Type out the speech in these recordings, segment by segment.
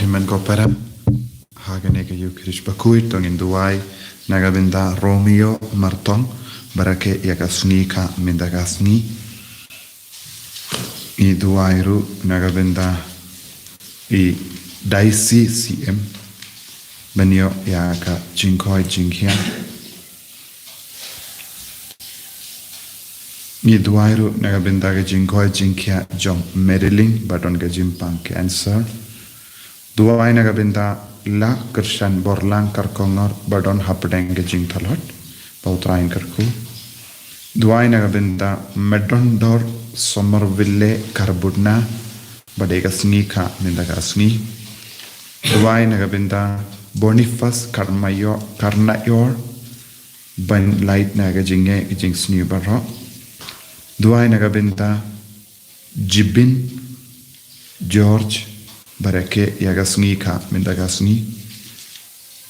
Kohimen kopera hagenega yukirish bakuit tong induai nagabinda Romeo Marton barake yagasni ka mindagasni I duairu nagabinda I daisi CM benio yaka jinkoi jinkia I duairu nagabinda ga jinkoi jinkia jong Marilyn baton ga jimpang cancer Duai nagabinda la kershan borlang karkongor badon hapdeng ke jing thalot pautrain karku Duai nagabinda medon dor somerville karbudna badega snika mindagasni Duai nagabinda Boniface Karnayor ban light naga jinge jing sni barro Duai nagabinda Jibin George barake yagasni ka mindagasni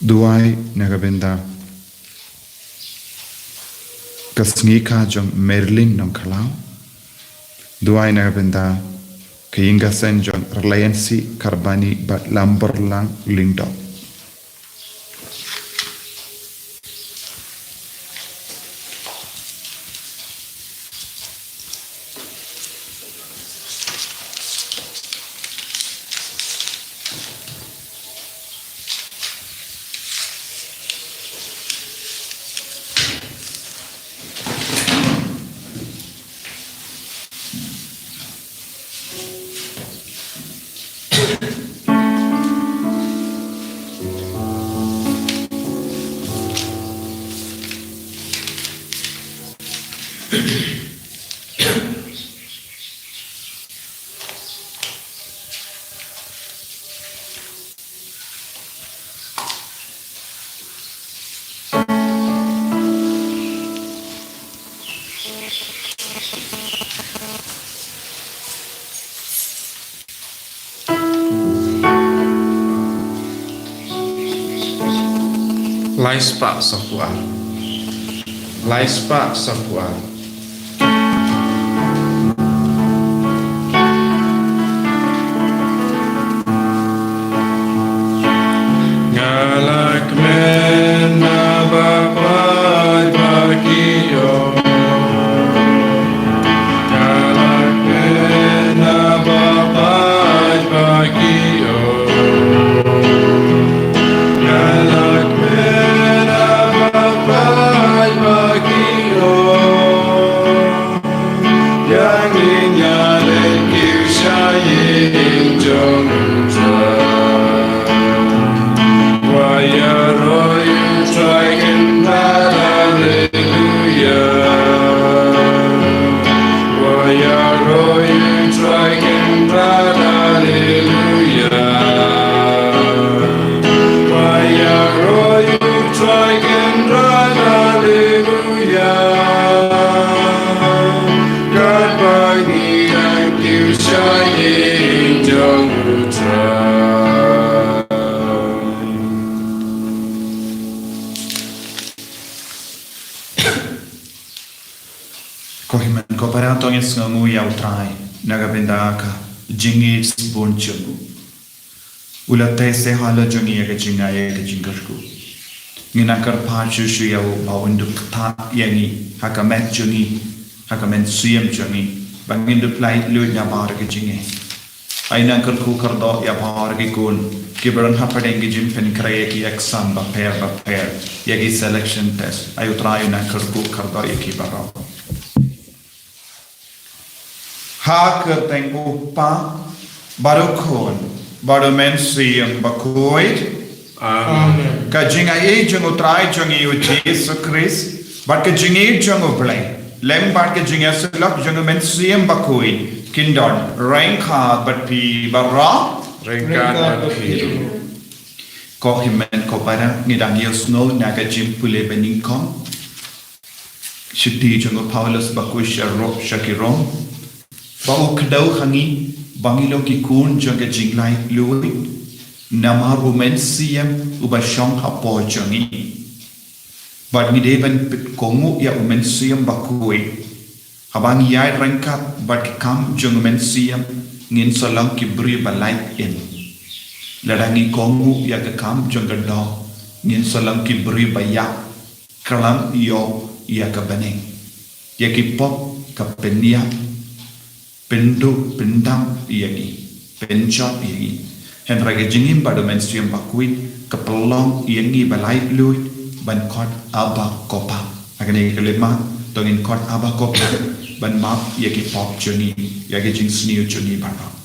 Duai nagabinda kasni ka jong Merlin nong khalau Duai nagabinda kayinga sen jong Reliance Karbani bat lamborlang lingdo Laispa Sapuar Laispa Sapuar Ngalak mena bapai bagiyo Ngalak mena bapai bagiyo Ngalak Kohimen kopera tong ngamu yautrai nagabinda ka jingit bonchungu ulate se hala jongi yaga jingaye ga jingarku nginakar phachu shu yaw bawunduk tha yangi hakamet jongi hakamen suyam jongi banginduk lai lu ya bar ga jinge aina kar khu kar do ya bar ga kun kibaran hapadeng ga jim pen kraye ki exam ba pair yagi selection test ayutrai na kar khu kar do yaki baro ha kerteng upa barukon barumen siyang bakuit Amen ka jinga e jung utrai jung yu Jesus Christ but ka jingi jung ublay lem bat ka jinga sulak jung men siyang bakuit kindon ranka but pi barra ranka but pi ko himen ko para ngidang yosno naga jim pule beningkong shiti jung Paulus bakuisha ro shakirom Bau kedau hangi bangilo ki kun jaga jinglai lui nama rumen siam ubashong hapo jangi bad mi deban pit kongu ya umen siam bakui habang yai rangkat bad kam jung umen siam ngin salang ki bri balai in ladangi kongu ya ke kam jenggadong ngin salam ki beri bayak kelam yo ya ke beneng ya ki pop ke penia pendu pendam ya ki pencop ya ki henra ke jingim pada mensium bakuit ke pelong ya ngi balai lui ban kot aba kopa akan ini kelima tongin kot aba kopa ban map ya ki pop joni ya ki jing sniu joni pada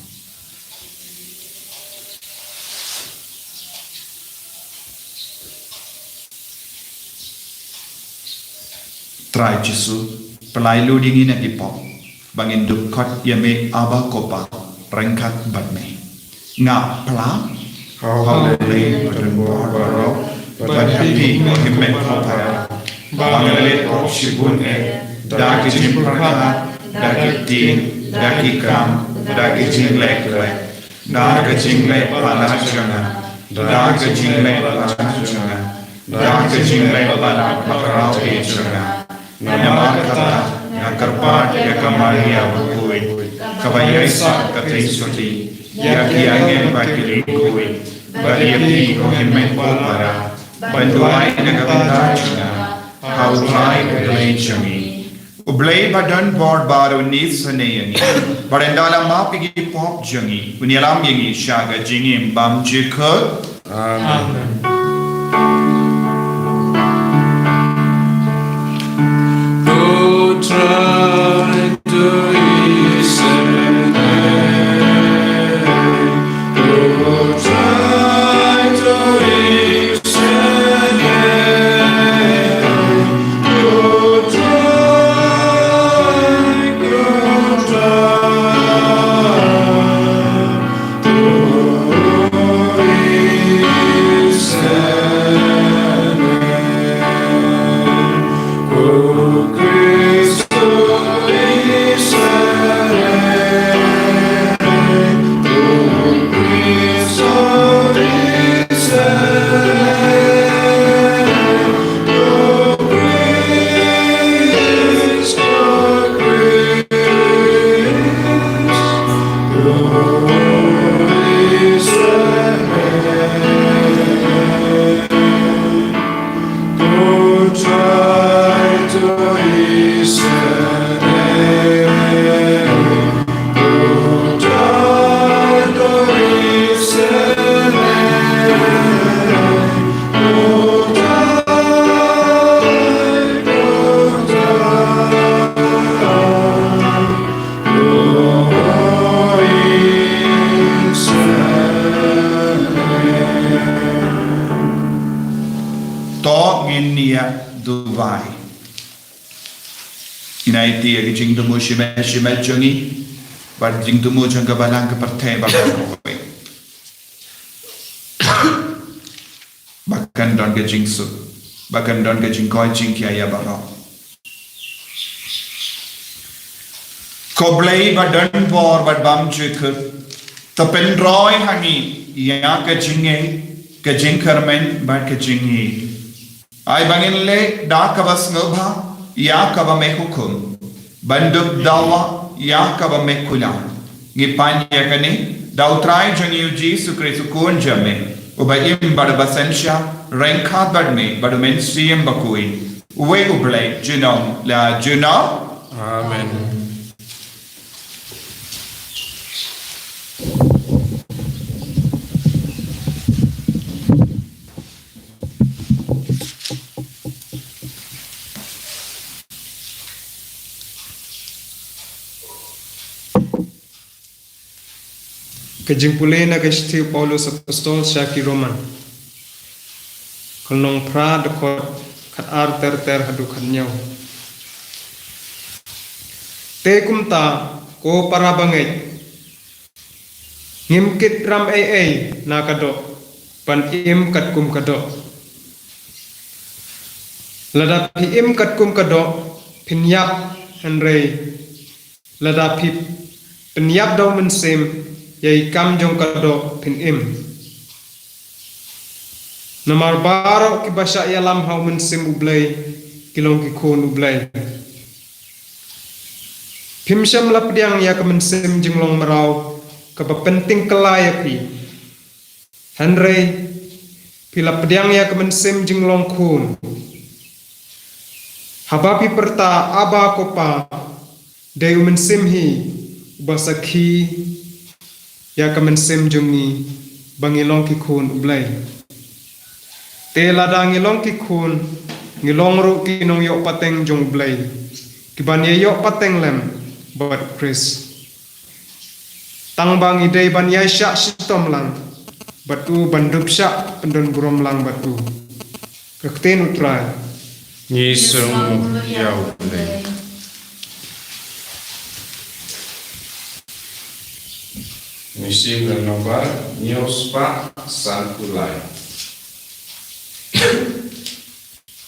try jisu pelai lu dingin nak ipop bangin duk kot yame aba kopa rengkat badme ngap pelam how le pada baro but happy himet kopa bangalet kop shibun daki jimpra daki tin daki kam daki jinglek daki jinglek panajana daki jinglek panajana daki jinglek panajana Nama kata yang kerpat ya kamaria bukui kabayasa kata isuti ya kiangen bagi lingkui bagi api kohemen kopara bantuai negara juga hau try ublay jami ublay badan board baru ni seneyangi badan dalam mapi pop jangi unyalam yangi syaga jingim bam jika Amen. Try to listen. Try to listen. Dubai. Inaiti agi jing tumu shimel jungi, bar jing tumu jang kabalang kepertai bagai. Bahkan don ke jing su, bahkan don ke jing koi jing kiaya barok. Koblai badan bor bad bam jikut, tapen roy hangi, ya ke jing kermen bad ke jingi. Ay bangin le da kabas ngobha ya kaba mekukum banduk dawa ya kaba mekula ngipan ya kani dautrai jangi Yesu Kristus kun jame ubayim bad basensha renkat badme bad mensiam bakui uwe ublay jinom la jina Amen. Kejimpulay na kesti Paulus apostol syaki Roman. Kalnong pra dekot kat ar ter hadu kanyaw. Te kumta ko para bangay. Ngimkit ram ay na kado. Pan im kat kum kado. Ladapi im kat kum kado. Pinyap henrei. Ladapi pinyap daw mensim. Yai kam jong kado pin im. Namar baro ki basya yalam hau mensim ublay kilong ki kon ublay. Pimsyam lapdiang ya ka mensim jinglong merau ka penting kelaya pi. Henry pila pediang ya kemensim jing long kun. Habapi perta aba kopa deu mensim hi basakhi ya kemensim jungi bangilong ki kun ublay. Te lada ngilong ki kun ngilong ru ki nong yok pateng jong ublay. Kiban ye yok pateng lem bat Chris. Tang bang idei ban yai syak sitom lang batu bandup syak pendon burom lang batu kekten utrai Nhi sung yau play. Misi bernomor Nyospa Sankulai.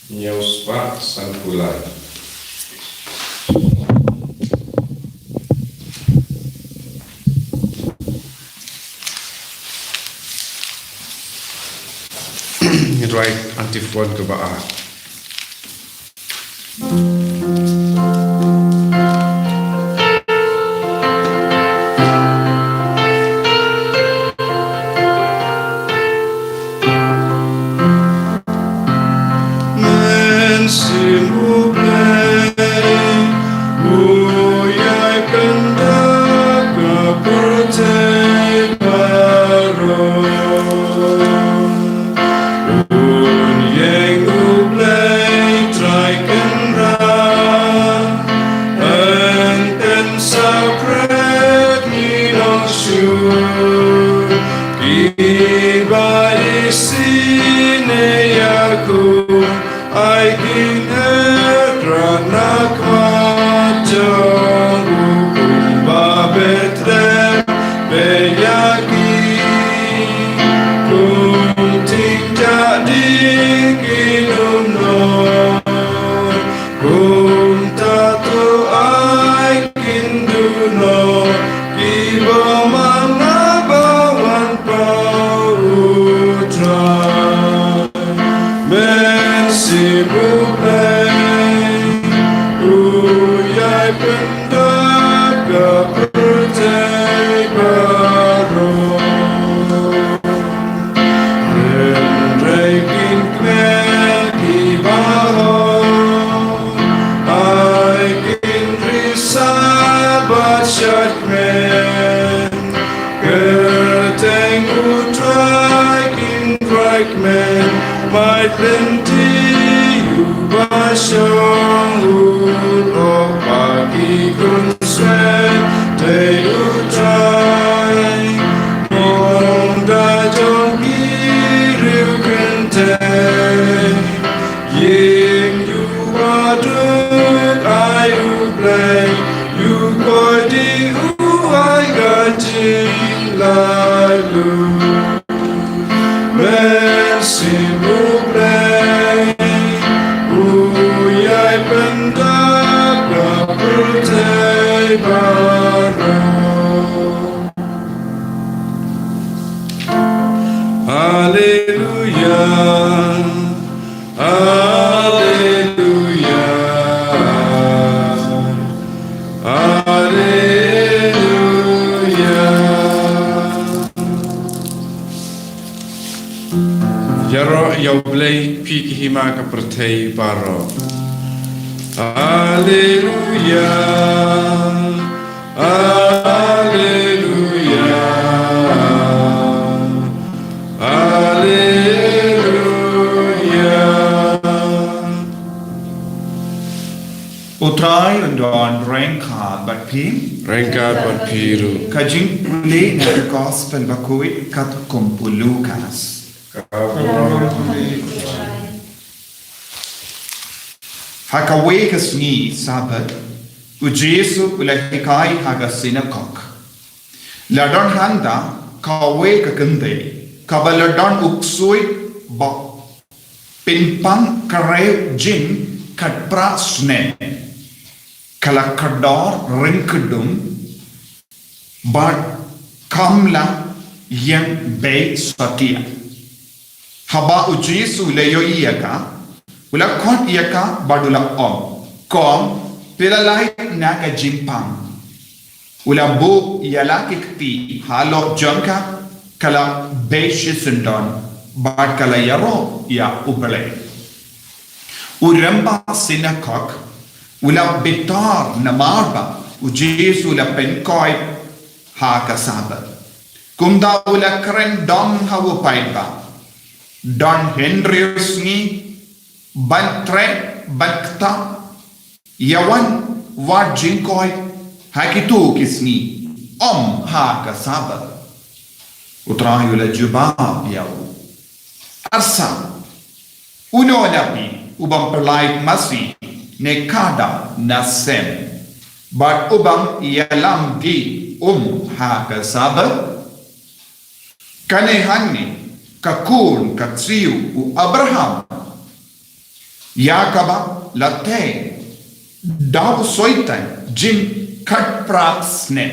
Nyospa Sankulai. Right antifon ke bawah. Pertei baro. Alleluia. Alleluia. Alleluia. Utrai undon rengka bat pi. Rengka bat piru. Kajing le na gospel bakui kat kumpu Lukas. Hakawekas ni sabat u Jesu ulahikai haga sinagog. Ladon handa kawe kagende kabaladon uksui ba pinpan kareu jin katpra sne kalakador rinkudum but kamla yang be satia haba u Jesu leyo iyaka ula kon iyaka badula kom pela lahi naka jimpang ula bu yala kikti halo jonka kala beishesundon bad kala yaro ya ubele uramba sinakok ula bitar namarba u Jesu la penkoi ha kasaba kumda ula kren don hawo paiba don Henrius ni bantre bankta yawan wat jinkoi hakitu kisni ha kasaba utrahi ula jubab yau arsa uno nabi ubang perlait masih nekada nasem but ubang ialam di ha kasaba kanehani kakun katsiu u Abraham Yakaba late daw soitan jin katpraksne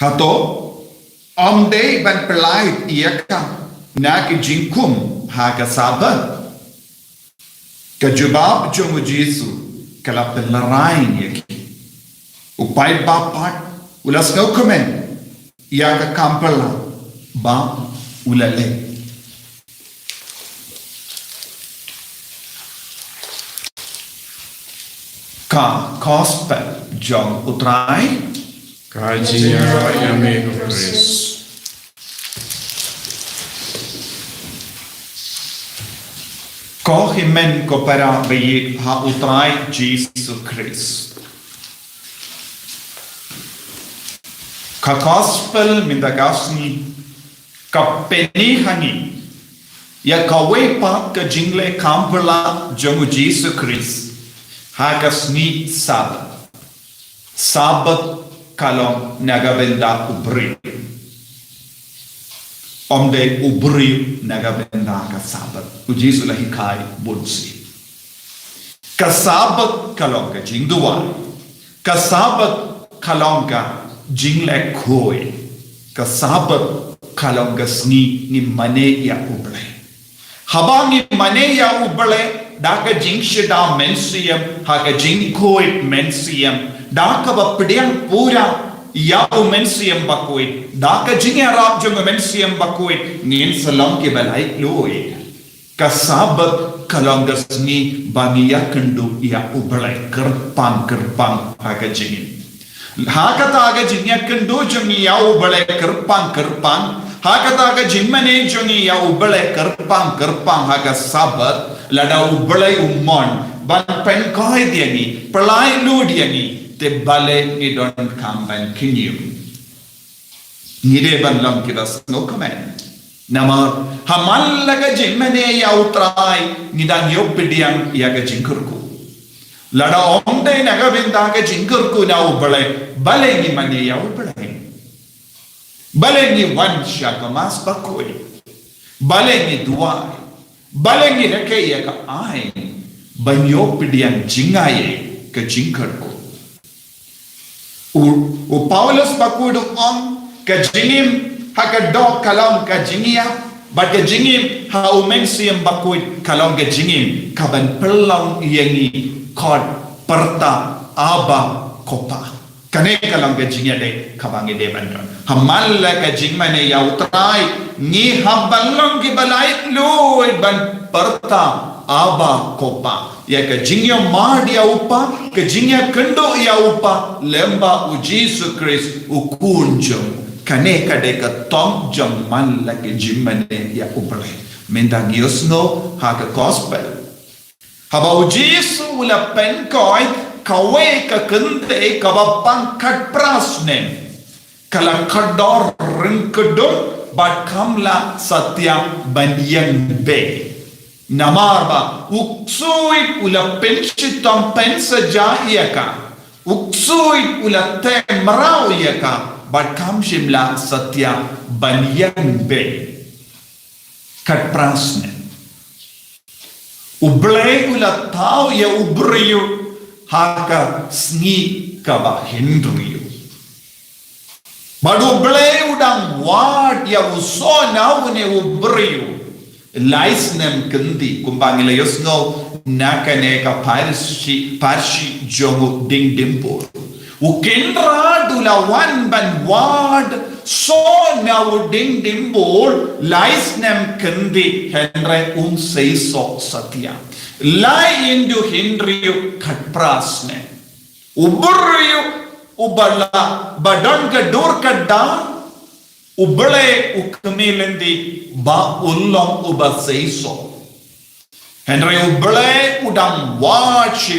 hato omde ban pelait iaka nak jinkum ha kasaba kajubab jomu Jesu kala pelarain yaki upai bapat ulas komen iaka kampala ba ulale ka gospel jong utrai Kajinya yame Chris. ko himen ko para bayik ha utrai Jesus Christ ka gospel mindagasni ka penihani ya kawe pa ka jingle kampala jong Jesus Christ hagasni sabat kalom nagabenda ubri omde ubri nagabenda ka sabat ujisu lahi kai bunsi ka sabat kalom ka jingduwa ka sabat kalom ka jingle koi ka sabat kalom ka sni ni mane ya uble habangi mane ya uble daga jingshida mensiam haga jingkoi mensiam daga bapidian pura ya mensiam bakoi daga jingya rap jung mensiam bakoi nin salam ke balai loi kasabat kalangasni baniya kendu ya ubalai kerpang haga jingin haga taga jingya kendu jung ya ubalai kerpang Hakataga jimmane jongi ya ubale kerpang haga sabat lada ubale umon ban pen koi diani pelai lu diani te bale ni don kamban kinyu nide ban lam kidas no comment nama hamal laga jimmane ya utrai nidan yopidiang ya ga jinkurku lada omde naga bindaga jinkurku na ubale bale ni mane ya ubale Balengi wansha kamas bakoi balengi duai balengi rekeya ka ai banyo pidian jingaye ka jinkarko u Paulus bakudu ka jingim haka dok kalam ka jingia but ka jingim ha umensiam bakui kalam ka jingim kaban pelang yangi kod perta aba kopa kane kalam ka jingya de kabangi de bandon hamal ka jingmane ya utrai ni habalong ki balai loy ban perta aba kopa ya ka jingya madia upa ka jingya kendo ya upa lemba u Jesus Christ u kunjum kane ka de ka tom jam man la ka jingmane ya uple mendang yosno ha ka gospel haba u Jesus la pen koi kawe ka kente ka bapang kat prasne kala kador ringkedum bat kamla satya banyan be namarba uksui ula penshitam pensa jahiyaka uksui ula temrau yaka bat kamshimla satya banyan be kat prasne ublay ula tau ya ubriyu haka sngi kaba hindriyu badu blay udang wad ya usona une ubriyu laisnem kendi kumbangila yosno nakane ka parshi jongo ding dimpo ukendra dula wan ban wad so now ding dimbol lies nem kendi Henry say so satya lie into Henry kat prasne uburiyu ubala badan ka dur ka dan ubale ukmelendi ba ullong uba say so Henry ubale udang watch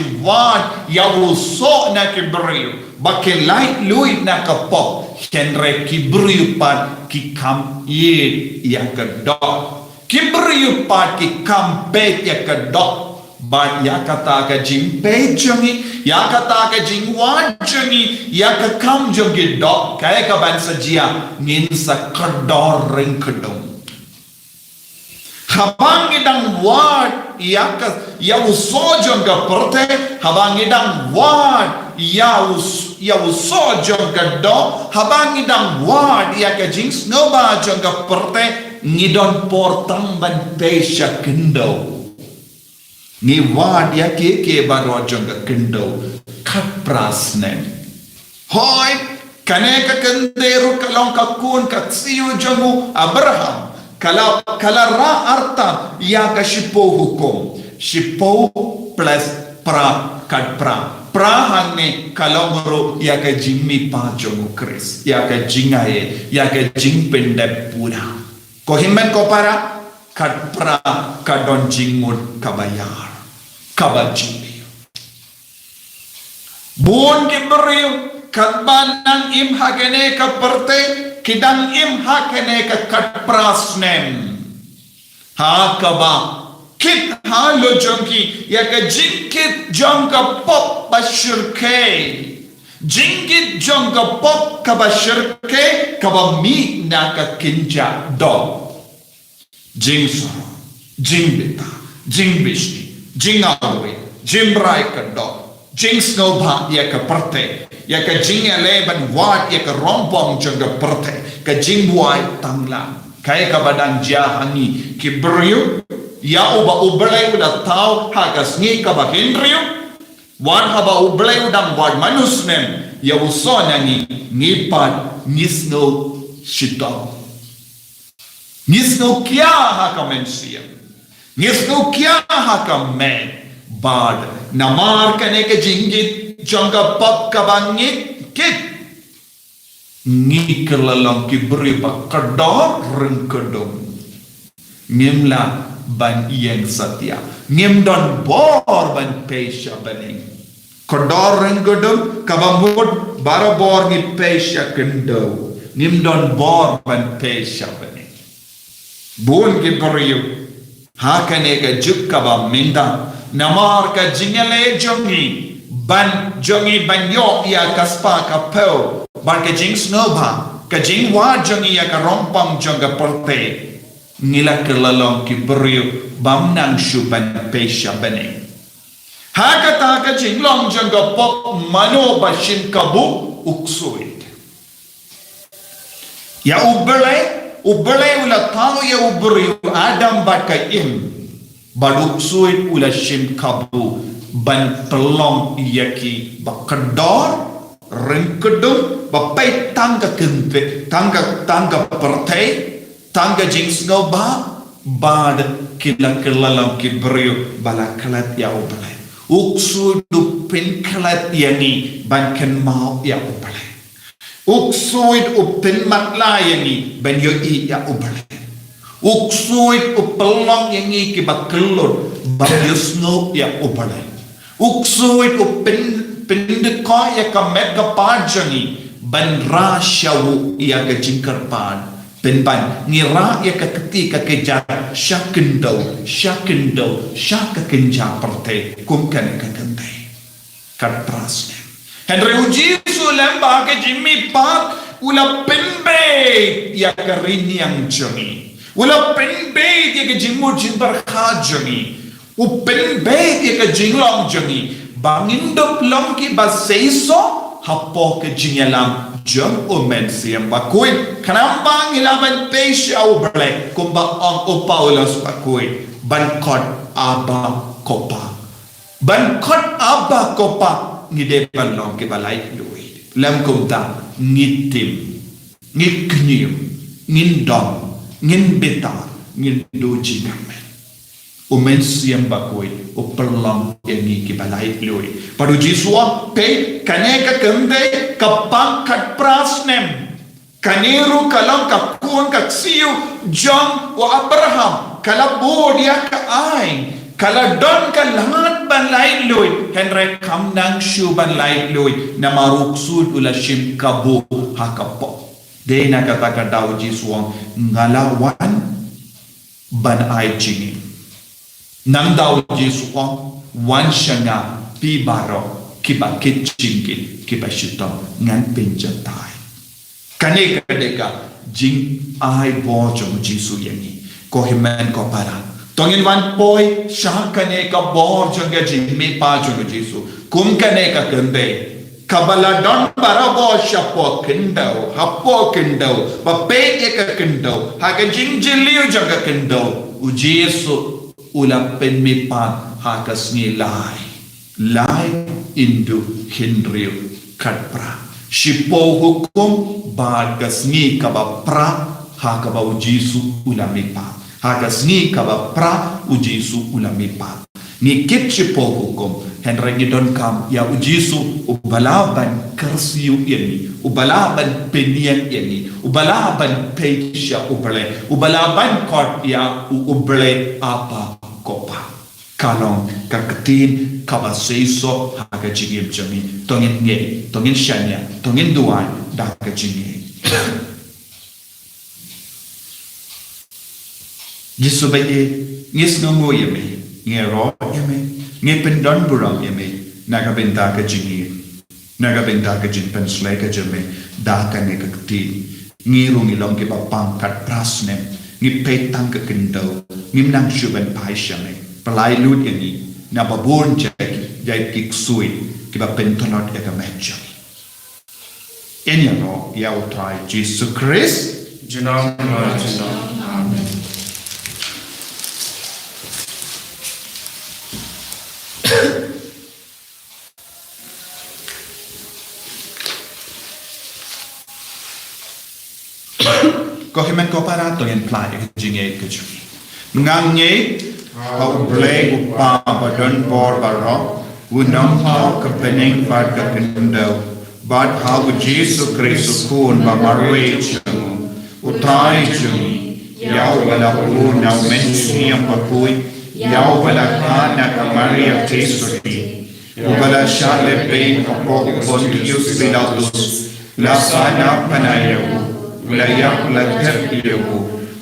yawu so na kibriyu bakin light lui na kapok Henry kibriyu pat ki kam ye ya kedok kibriyu pat ki kam bet ya kedok ba ya kata ka jing pe jongi ya kata ka jing wan jongi ya ka kam jongi dok kaya ka ban sajia ngin sa kedor ring kedong habang idang wad ya uso jonga perte habang idang wad ya uso jonga do habang idang wad ya ka jing snoba jonga perte ngidon portang ban pesha kendo ni wad ya ke baro jonga kendo kat prasnen hoy kaneka kenderu kalong kakun katsiyo jongu Abraham kala ra arta ya ka shipo hukum shipo plus pra kat pra hangne kalongro ya ka jimmi pa jongu Chris ya ka jingaye ya ka jingpende pura ko himmen ko para kat pra kadon jingmud kabayar kabajili buon kibriyo katban nang imhagene ka parte kidang imhagene ka katprasnem ha kaba kit halo jonki ya ka jinkit jonka pop bashirke jinkit jonka pop kabashirke kaba mi na ka kinja do jingso jingbita jingbishti jingawe jimbrai kado jing snowba ya ka parte ya ka jingale ban wat ya ka rompong jonga parte ka jingwai tangla kaya ka badang jahani kibriyo ya uba ublay uda tau hagas ni ka ba henryo wan haba ublay udang wad manusnem ya usona ni ngipat nisno shito nisno kya haka mensia nisno kya haka men bad namar kane ke jingit jangka pap kabangit kit ni kerlalang kibri pak kedor rengkedong ngimla ban yen satya ngim don bor ban pesha baning kedor rengkedong kabamut barabor ni pesha kendo ngim don bor ban pesha baning bun kibri hakane ke juk kabam minda namar ka jingale jongi ban yo ya kaspa ka po ban ka jing snoba ka jing wa jongi ya ka rompang jonga porte nila kelalong ki brio bam nang shuban pesha bane hakata ka jing long jonga pop mano bashin kabu uksuit ya ubele ula tao ya ubrio adam baka im baduk suit ula shim kabu ban pelong yaki bakador rengkedung bapai tangga kente tangga pertai tangga jings noba bad kila lalam kibriyo balakalat ya ubale uksu du pin kalat yani ban ken mau ya ubale uksuit upin matla yani ban yo i ya ubale uksuit upelong yang iki bakelon bagyusno ya ubale uksuit upindeko ya kamet kapajani ban rasyawu ya kajingkarpan penban ngira ya ketika kejar syakendo syakakenja perte kumkan kakente kat prasne Henry uji sulam ke jimmi pat ula penbe ya karini yang jami ula penbe ya ke jimur jimbar khajami upenbe ya ke jinglong jami bangindop long ki baseiso hapo ke jinyalam jom umen siam bakuin kenapa ngilaban peish au blek kumba ang upaulos bakuin bankot aba kopa ngidepan long ke balai duit lam kumta ngitim ngin knyum, ngin dom, ngin beta, ngin doji gamen. Umen siam bakoi, uperlang yang ki balai lui. Padu jisua pe kaneka kende kapang kat prasnem. Kaniru kalang kakun kaksiu John wa Abraham kalabo dia ka ai kala don kalat ban lai lui henry kam nang shu ban lai lui namaruk sud ula shim kabu hakapo de na kata kadau jisuang ngalawan ban ai jingi nang dau jisuang wan shanga pi baro kiba kitchingil kiba shito ngan pinjatai kaneka deka jing ai bo jong jisu yani ko himen ko para tongin wan poi sha kaneka bo jong ga jing me pa jong jisu kum kaneka kende kabala don para bo shapo kendo hapo kendo ba pe eka kendo ha ga jing jiliu jong ga kendo u jisu ula pen me pa ha ka sni lai indu hinriu katpra Shipo hukum bagas ni kaba pra ha kaba ujisu ulamipa hagas ni kaba pra ujisu ulamipa ni kit shipo hukum henry don kam ya ujisu ubalaban kersiu ini ubalaban penian ini ubalaban peisha ubalaban kot ya uble apa kopa kalong kaketin kabaseiso haga jingim jami tongin nge tongin shanya tongin duan daga jingi Yesu bayi ngis ngongo yeme nge ro yeme nge pendon buram yeme naga benda ka jingi naga benda ka jin pensle ka jame daga ne kaketin ngiru ngilong ke papang kat prasnem ngi petang ka kendo ngim nang shuban paishame Pelai lut ini napa born jai kiksui kiba pentonot eka meja. Ini no ya utrai Jesus Christ. Junam Amen. Kau himen kau para yang pelai jingai kejumi. Ngangne Hau blai upa badan bor baro unang hau kepening bad kekendau bad hau Jesus Kristus kun bamarwe chung utrai chung yau bala pun nau mensi yang bakui yau bala kana kamaria tesuri ubala shale pein kapok Pontius Pilatus la sana panayu ulayak laker iyu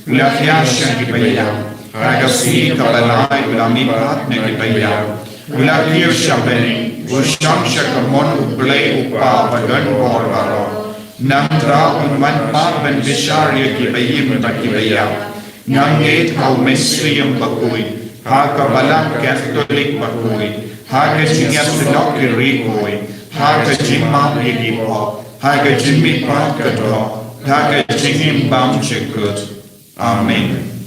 ulakya shangibayau Ragasi kabalai ulami prat negibaya ulakir shabeni usham shakamon ublay upa bagan borbaro namdra unman pa ben bisharya kibayim bakibaya nangit hau mesriyam bakui ha kabala catholic bakui ha kajinga sinok kirikoi ha kajimam yigipo ha kajimi prat kato ha kajingim bam chekut Amen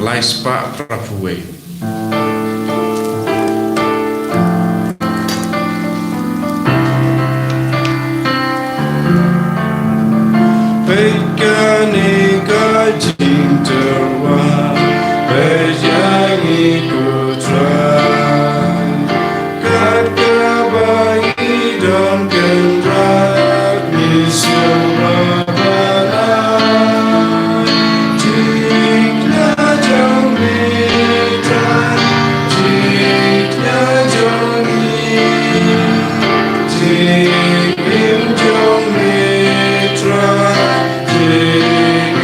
Lais Pak Prafuwe. Pekane kajing terwa, pejangi kutran, kat kabai dan kendrak misu. Take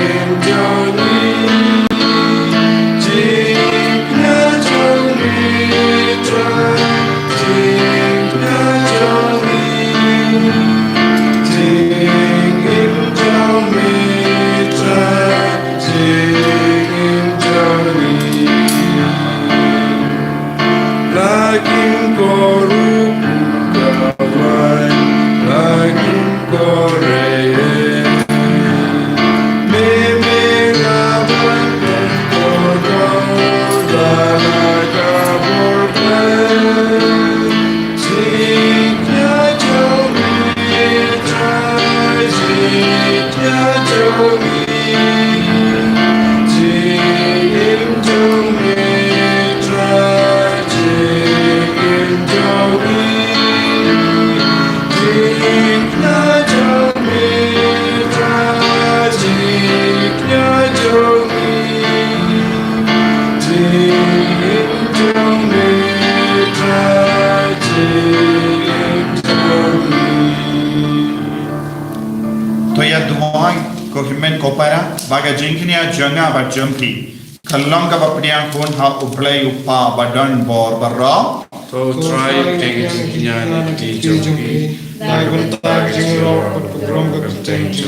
Baga jingkini janga ba jumpi. Kalong ka bapniang kun ha uplay upa badan bor barra. So try taking kinyan di jumpi. Dai bentar jingro pagrom ka tenju.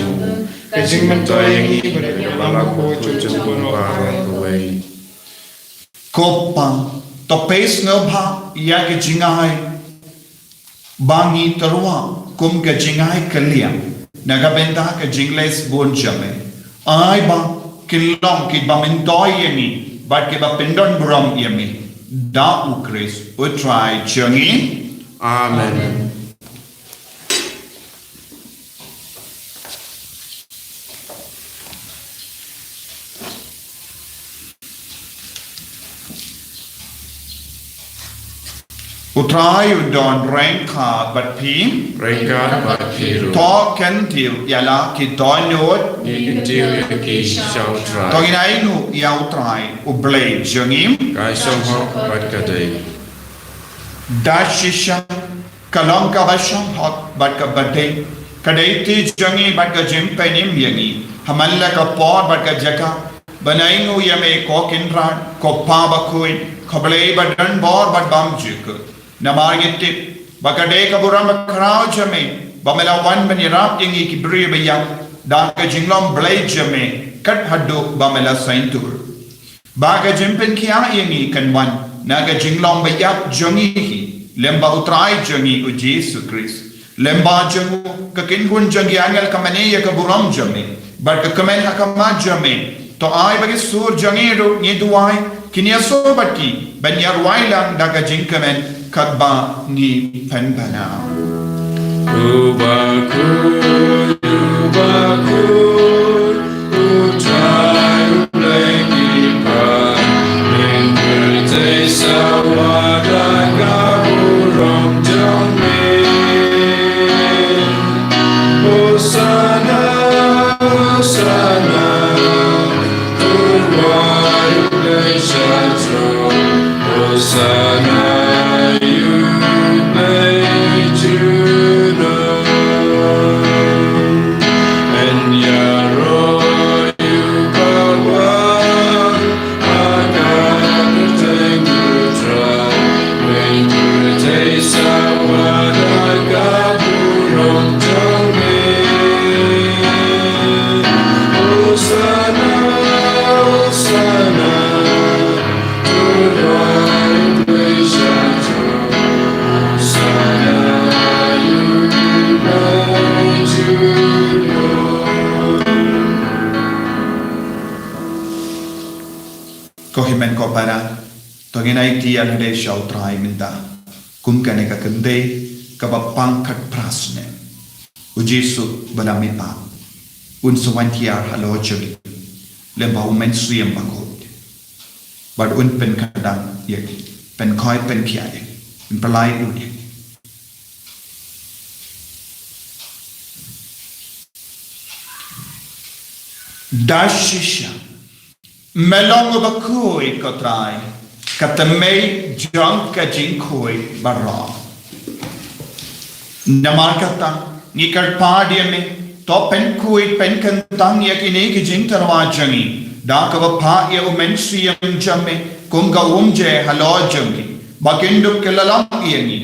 Kajing mentay ni berlang ko cucu kuno away. Kopang to pace ngabha ya ke jingai. Bangi terwa kum ke jingai kaliang. Naga benta ke jingles bon jame. Ai ba kilong ki ba mentoy yemi but ki ba pindon brom yemi da ukris utrai changi Amen. utrai udon ranka but pi Rengkat bakiru. to kentil yala ki donot Intil ki shall to try. inai nu ya utrai ublay changi Kai song hok bat kadai. da shisha kalong ka basham hot but ka bade kadai ti changi but ka jimpenim yangi hamalla ka por but ka jaka banai nu yame ko kinran ko pa bakui khoblei badan bor but bam juk Namargiti, Bakade Kaburam Krau Jame, Bamela one Benirap Ingi Kibri Bayak, Daka Jinglom Blade Jame, Kat Hadu Bamela Saintur. Baga Jimpin Kia Ingi Kan one, Naga Jinglom Bayak Jongi, Lemba Utrai Jongi U Jesu Christ, Lemba Jangu, Kakingun Jangi Angel Kamane Kaburam Jame, but Kamen Hakama Jame, To I Bagisur Jangiru Niduai, Kinyaso Baki, Banyar Wailang Daga Jinkamen. Kadba ni penbana. Ubakul, utrai ulekipan, mengkerte sawada kaburom jame. Hosana, Hosana, turwai uleshatro, Hosana. Kohimen ko para Toginay tiyan de siya utray minda Kum ka ne kakande Kabapang kat prasne U Jesu balami pa Unsuwan tiyar halo jagi Lemba umen suyam bakot Bad un pen kadang yagi Pen koi pen kia yagi Pen palay u yagi Dashisha Melong bakui kotrai katamei junk ka jinkui barra namarkata nikar padiame to pen kui pen kantang yakine ki jintarwa jangi dakava pha ya umensiam jamme kunga umje halo jangi bakindu kelalam yani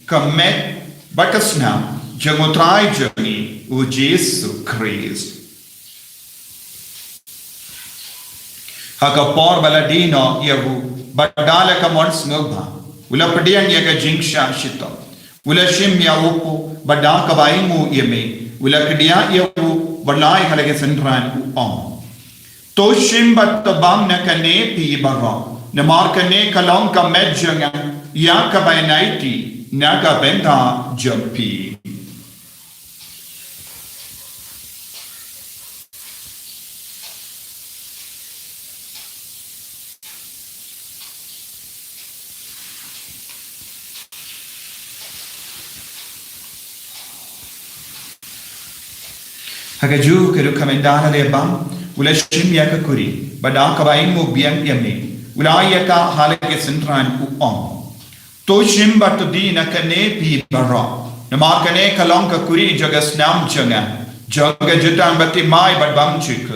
kamet bakasna jangutrai jangi u Jesu Christ Haka por baladino yahu badala ka mons ngobha ula padiang yaga jingsha shito ula shim ya upu badaka baimu yeme ula kedia yahu balai halage sendran u on to shim bat bam na kane pi barra na mar kane kalong ka medjanga ya ka bainaiti na ka benda jampi Hagaju keru kamendana lebam ula shim yaka kuri bada kabaing mo biang yami ula yaka halake sentran u om to shim batudi na kane pi bara nama kane kalong ka kuri jagas nam janga jaga jutan bati mai badbam chik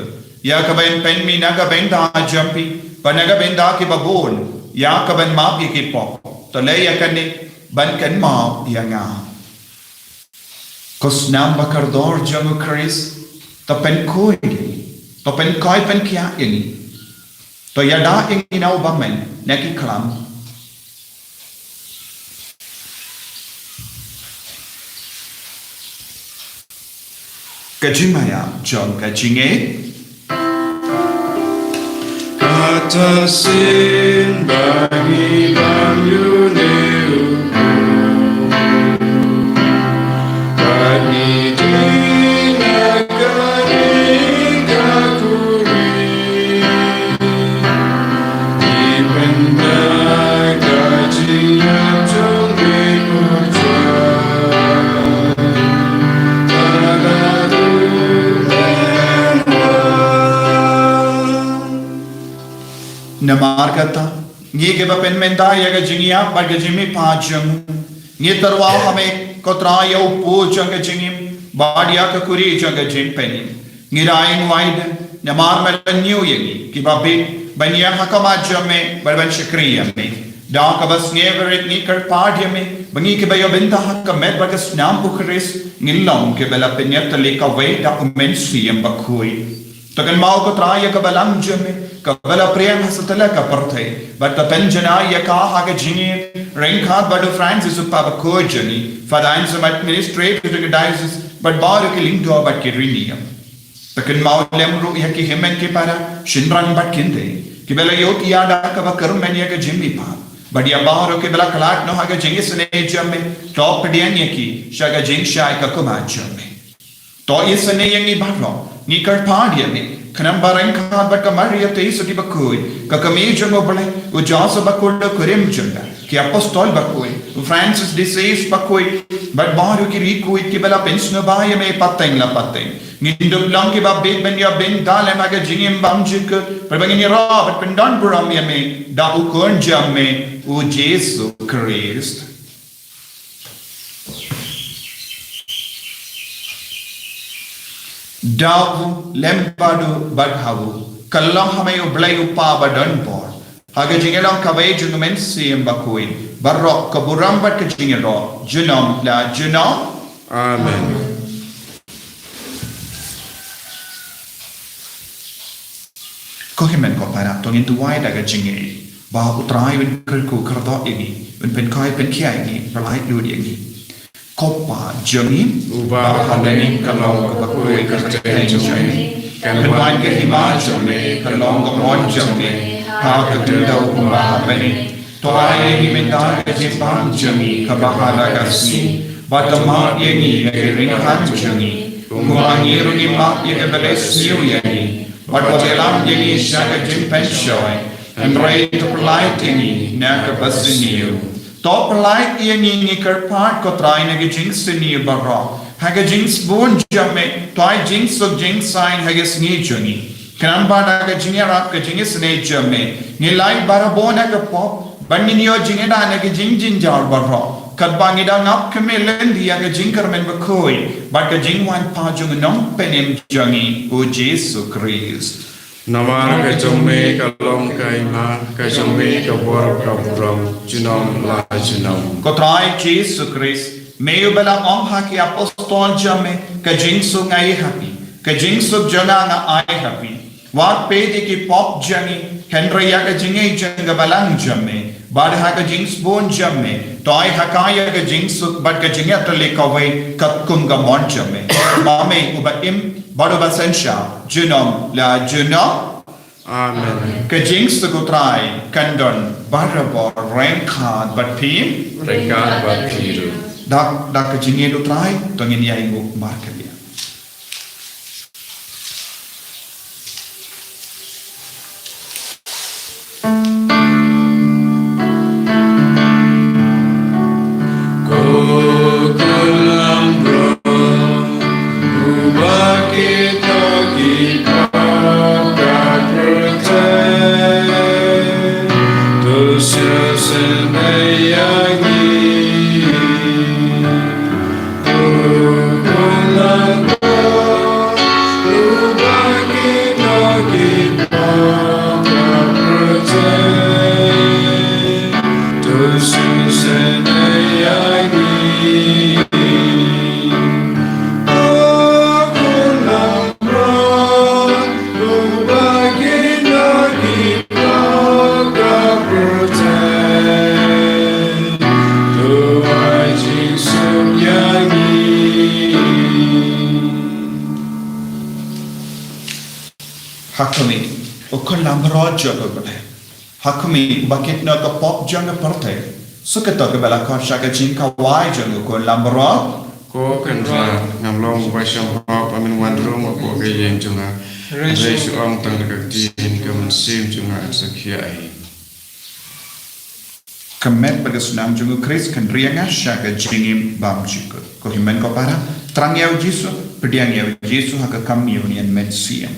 ya kabain penmi naga benda jampi panaga benda ki babon ya kaban ma pi ki pop to le yakane ban kan ma yanga kos nam bakardor jangu Chris to pen koi to pen koi pen kia ini to yada ini nau bamen neki klam kajimaya jong kajinge kata sin bagi banyu namar kata ye ke bapen menda ya ga jingia bar ga jimi pajam ye tarwa hame kotra ya upo jang ga jingim badia ka kuri jang ga jim peni ngirain wide namar mel new ye ki babe bania hakama jame bar ban shakriya me da ka bas neverit ni kar padya me bangi ke bayo benda hakka met bar ga snam bukhris ngilong ke bela penyat le ka we da umensiam bakhui Takan mau ko traya ka balang jame ka bala prem hasatala ka parthe but the penjana ya ka ha ka jini renkhat but Francis uppa ba ko jani fadain some administrative to diocese but bar ke lindo but ke rinium takan mau lem ru ya ki hemen ke para shinran but kinde ki bala yot ya da ka ba karum men ya ka jimmi pa but ya bar ke bala kalat no ha ka jingi sne jame top dian ya ki shaga jing shai ka kuma jame to isne yangi barro ni karpadia me kanam barang ka bat ka maria te sudi bakoi ka kamejo mobile u jasa bakol kurim junda ki apostol bakoi u Francis de Sales bakoi but baru ki rikoi ki bela pensno baye me pateng la pateng ngindum lang ki ba be ben ya ben dale maga jingim bamjik per bangini ra but pendan buram ya me da u kon jamme u Jesu Christ Davu lempadu badhavu kallam hame ublai upa badan por haga jingelang kawai jungumen siem bakui barok kaburam bat ke jingelo junam la junam amen ko himen ko para tongin tuai daga jinge ba utrai win kerku kerdo ini win pen kai pen kia ini palai lu ini Kopa jami uba hadani kalong bakui kerja jami Penwan ke hima jami kalong gamon jami ha kedau uba bani toai himenta ke jipang jami kabahala kasni batama yeni ke ringhan jami umangi rungi ma ye beres new yeni batwalam yeni shaga jimpen shoy and right to light yeni na ka basiniu Top light yeni ni karpat ko try na gijings ni barra haga jings bon jamme toy jings so jings sign haga sni juni kan ba da ga jinya rap ka jings ne jamme ni light bara bona ka pop banni ni o jinga da na ga jing jing jar barra kat ba ngi da ngap keme len dia ga jing kar men ba koi ba ka jing wan pa jung nom penem jangi o Jesu Christ Namar ka jome ka long kai ma ka jome ka bor ka buram junom la junom ko try Jesus Christ meio bela ha ki apostol jame ka jingsu ngai happy ka jingsu jana na ai happy wat pe de ki pop jani Henry ya ka jingai janga balang jame bad ha ka jings bon jame toy hakaya ka jingsu bad ka jinga to le ka wai ka kum ga mon jame ma me uba im bado basensha junom la junom amen ka jings to ko try kandon barabo renkhat but pim rekat bakiru dak ka jinge do try to ngin ya ingo market Kulam bro ubaki Hakumi, ukon lamro jogo bale. Hakumi bakit na ka pop janga parte. Sukato ka bala kon shaka jin ka wai jogo kon lamro. Ko kan ra ngam long ba sham ha amin wan ro ma ko ge yen junga. Reisu ong tang ka tin ka man sim junga sakhia ai. Kemet bagas nam jogo Chris kan rianga shaka jingim bam chiko. Ko himen ko para trang yau jisu pediang yau jisu haka kam union met siam.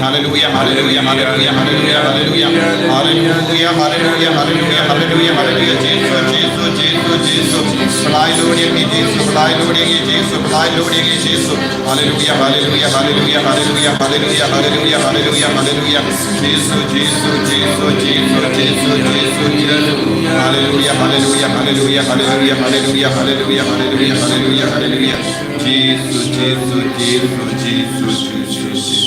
Hallelujah, hallelujah, hallelujah, hallelujah, hallelujah, hallelujah, hallelujah, hallelujah, hallelujah, hallelujah, Jesus, Jesus, Jesus, Jesus, fly Lord in me, Jesus, fly Lord in me, Jesus, fly Lord in me, Jesus, hallelujah, hallelujah, hallelujah, hallelujah, hallelujah, hallelujah, hallelujah, hallelujah, Jesus, Jesus, Jesus, Jesus, Jesus, Jesus, Jesus, hallelujah, hallelujah, hallelujah, hallelujah, hallelujah, hallelujah, hallelujah, hallelujah, hallelujah, Jesus, Jesus, Jesus, Jesus, Jesus.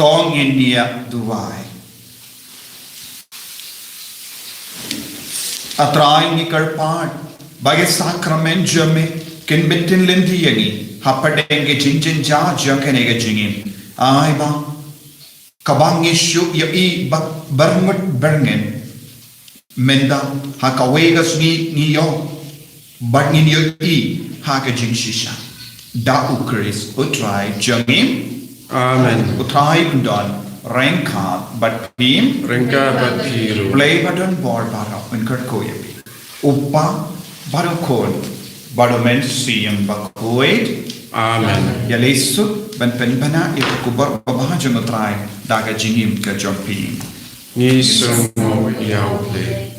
Tong India Dubai. Atrai ni karpan bagi sakramen jame kin bitin lendi yani hapadenge jinjin ja jankene jingim ai ba kabang isyu ya I barngut bergen menda hakawegas ni yo barngin yo I haka jing shisha da ukris utrai jangim Amen. Utrai undon rengkat bat pim Rengka bat piru. play badon bor barok engkar koyepi. Upa barokon badomen siyang bakoid. Amen. Yalisut ban penbana itu kubar babahajang utrai daga jingim ke jompi. Ngi sungo yau ple.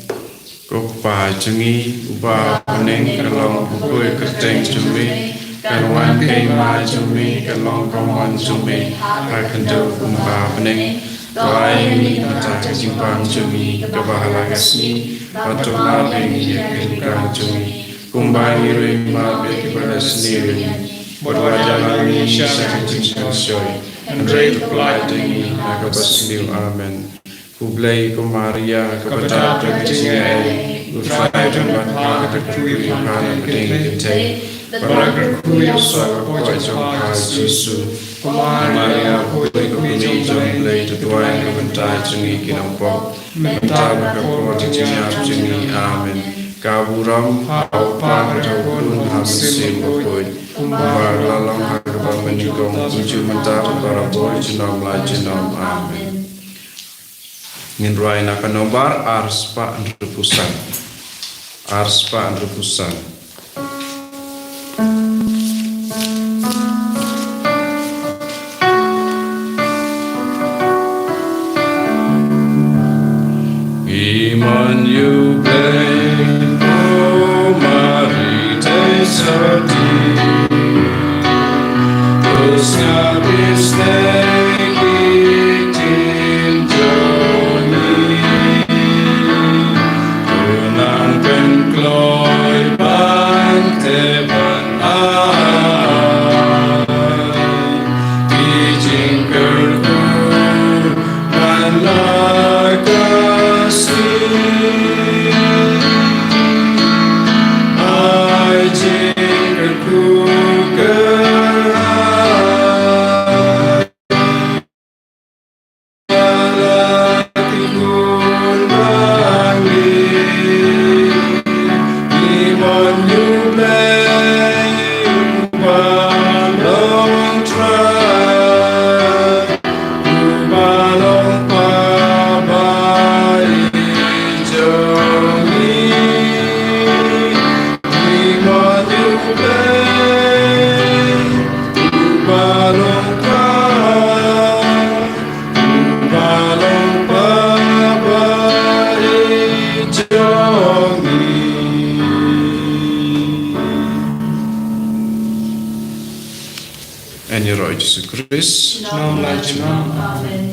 Kopa jungi uba peneng kalong bukui kerteng jumi. Kalwan kei ma jumi kalong kawan jumi. Hakendo umba peneng. Tuai mi kita kejimpang jumi. Kebahala kasni. Patung laleng yakin kang jumi. Kumbang iri ma beki pada sendiri. Berwajah mi syah jingsang soy. Andrei pelai dengi naga basliu amen. Kublai ku Maria kepada terkecilnya. Ufai tempat pada kui kana beding kete. Beragar kui usah koi jompai Yesus. Maria kui kumi jompai tuai kebentai jengi kinampok. Bentar berkepot jengi jengi amen. Kaburam apa berjauh hasil berkoi. Umar lalang harga menikong uju mentar para boy jenam la jenam amen. Ngin ruai nak nombar arspa repusan. Arspa repusan. Iman you blame oh Mari tesati. Terus ngabis Yesus Kristus. Nam la jema. Amen.